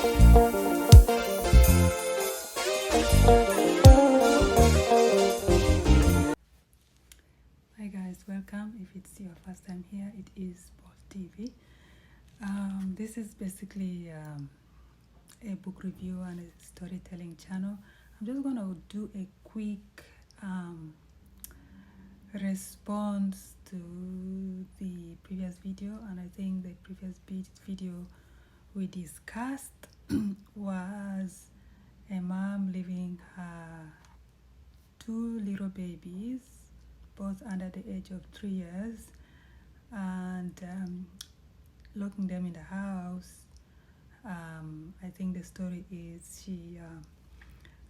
Hi guys, welcome. If it's your first time here, it is Paul TV. This is basically a book review and a storytelling channel. I'm just going to do a quick response to the previous video, and I think the previous video we discussed was a mom leaving her 2 little babies, both under the age of 3 years, and locking them in the house. I think the story is she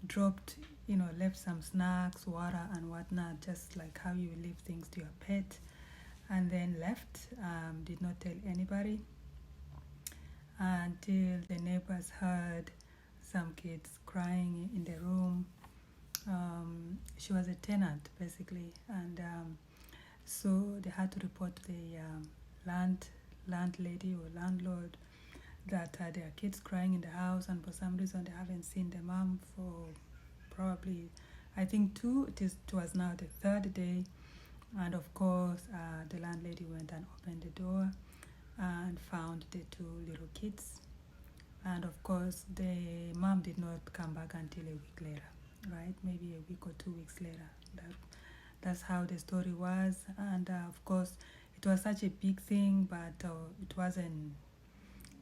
dropped, left some snacks, water and whatnot, just like how you leave things to your pet, and then left, did not tell anybody until the neighbors heard some kids crying in the room. She was a tenant basically, and so they had to report to the landlady or landlord that there are kids crying in the house, and for some reason they haven't seen the mom for probably, I think, it was now the 3rd day. And of course the landlady went and opened the door and found the 2 little kids, and of course the mom did not come back until a week later, right? Maybe a week or 2 weeks later. That's how the story was. And of course it was such a big thing, but it wasn't,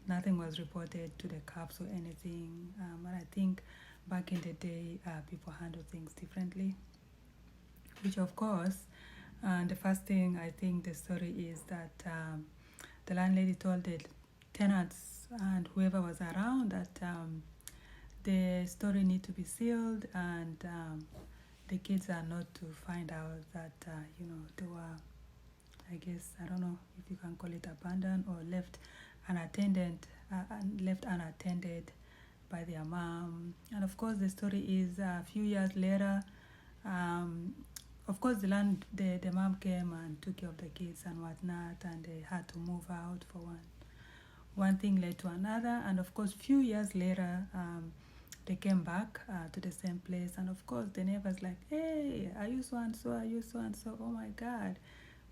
nothing was reported to the cops or anything. And I think back in the day people handle things differently, which of course, the first thing I think the story is that the landlady told the tenants and whoever was around that the story need to be sealed, and the kids are not to find out that they were, I guess, I don't know if you can call it abandoned or left unattended by their mom. And of course the story is a few years later, of course the mom came and took care of the kids and whatnot, and they had to move out for one thing led to another. And of course few years later they came back to the same place, and of course the neighbors like, hey, are you so and so, are you so and so? Oh my god,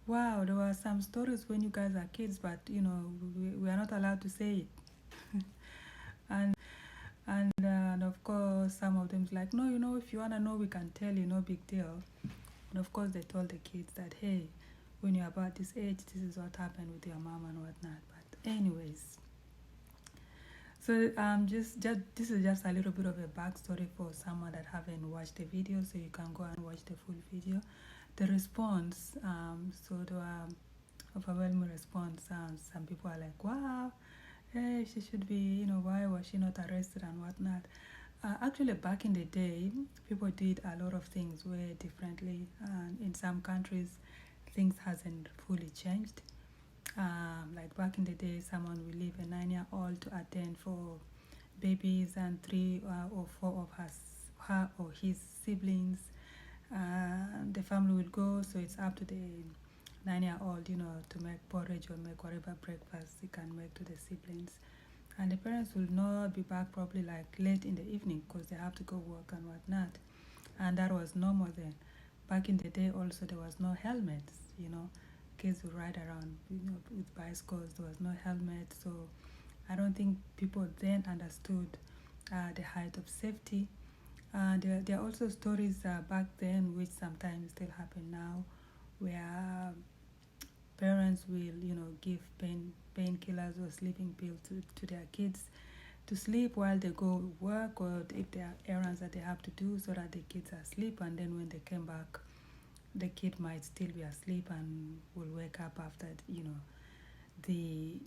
wow, there were some stories when you guys are kids, but we are not allowed to say it. and of course some of them's like, no, if you want to know we can tell you, no big deal. And of course they told the kids that, hey, when you're about this age, this is what happened with your mom and whatnot. But anyways, so this is just a little bit of a backstory for someone that haven't watched the video, so you can go and watch the full video. The response, so there were overwhelming response. Some people are like, wow, hey, she should be, why was she not arrested and whatnot. Actually, back in the day, people did a lot of things way differently, and in some countries things hasn't fully changed. Like back in the day, someone will leave a 9-year-old to attend for babies, and 3 or 4 of her or his siblings. The family will go, so it's up to the 9-year-old, to make porridge or make whatever breakfast he can make to the siblings. And the parents will not be back probably like late in the evening because they have to go work and whatnot. And that was normal then. Back in the day also, there was no helmets, kids would ride around with bicycles. There was no helmet, so I don't think people then understood the height of safety. There are also stories back then which sometimes still happen now, where parents will give painkillers or sleeping pills to their kids to sleep while they go work, or if there are errands that they have to do, so that the kids are asleep, and then when they came back the kid might still be asleep and will wake up after the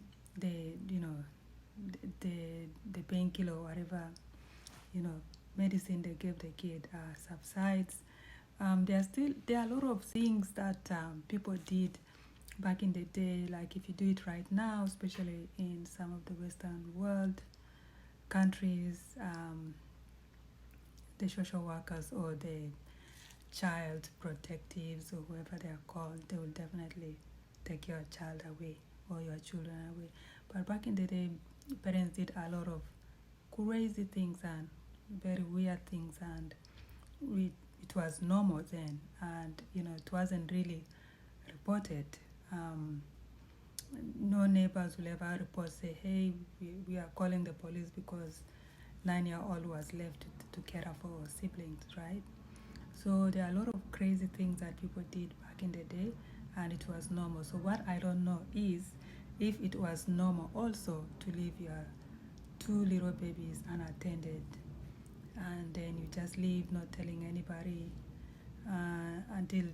painkiller or whatever medicine they gave the kid subsides. There are a lot of things that people did back in the day. Like if you do it right now, especially in some of the Western world countries, the social workers or the child protectives or whoever they are called, they will definitely take your child away or your children away. But back in the day, parents did a lot of crazy things and very weird things, and it was normal then, and it wasn't really reported. No neighbors will ever report, say, hey, we are calling the police because 9-year-old was left to care for siblings, right? So there are a lot of crazy things that people did back in the day, and it was normal. So what I don't know is if it was normal also to leave your 2 little babies unattended, and then you just leave not telling anybody until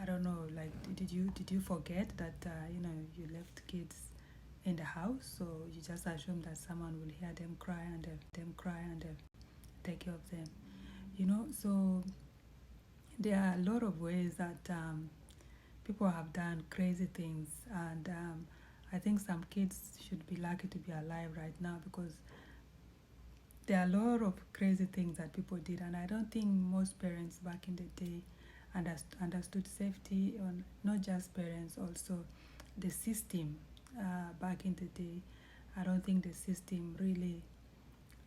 I don't know, like did you forget that you left kids in the house, so you just assume that someone will hear them cry and they'll take care of them, so there are a lot of ways that people have done crazy things, and I think some kids should be lucky to be alive right now, because there are a lot of crazy things that people did, and I don't think most parents back in the day understood safety, or not just parents, also the system back in the day. I don't think the system really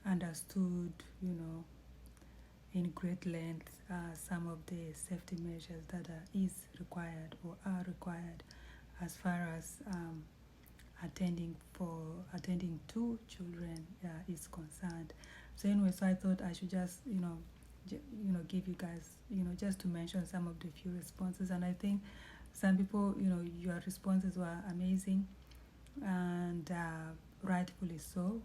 understood, in great length some of the safety measures that is required or are required as far as attending to children is concerned. So anyway, so I thought I should just give you guys just to mention some of the few responses, and I think some people, your responses were amazing, and rightfully so.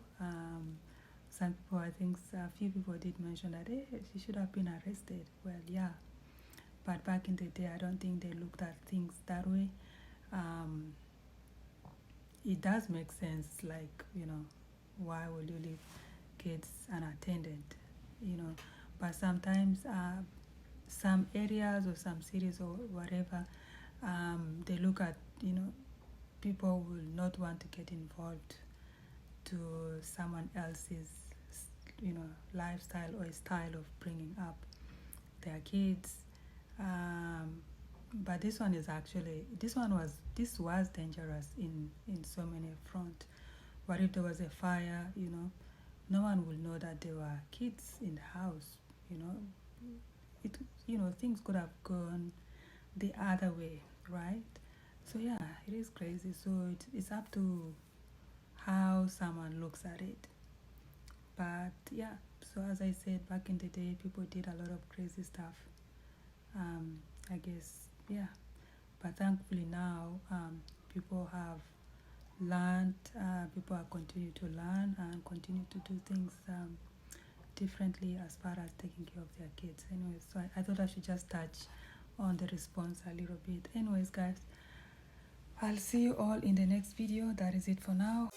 Some people, I think a few people did mention that, hey, she should have been arrested. Well, yeah, but back in the day, I don't think they looked at things that way. It does make sense, like, why would you leave kids unattended, but sometimes some areas or some cities or whatever, they look at, people will not want to get involved to someone else's, lifestyle or style of bringing up their kids. But this one is actually, this was dangerous in so many fronts. What if there was a fire, no one will know that there were kids in the house, things could have gone the other way, right? So yeah, it is crazy. So it's up to how someone looks at it. But yeah, so as I said, back in the day, people did a lot of crazy stuff. I guess, yeah. But thankfully now, people have learned, people are continue to learn and continue to do things differently as far as taking care of their kids. Anyways, so I thought I should just touch on the response a little bit. Anyways, guys, I'll see you all in the next video. That is it for now.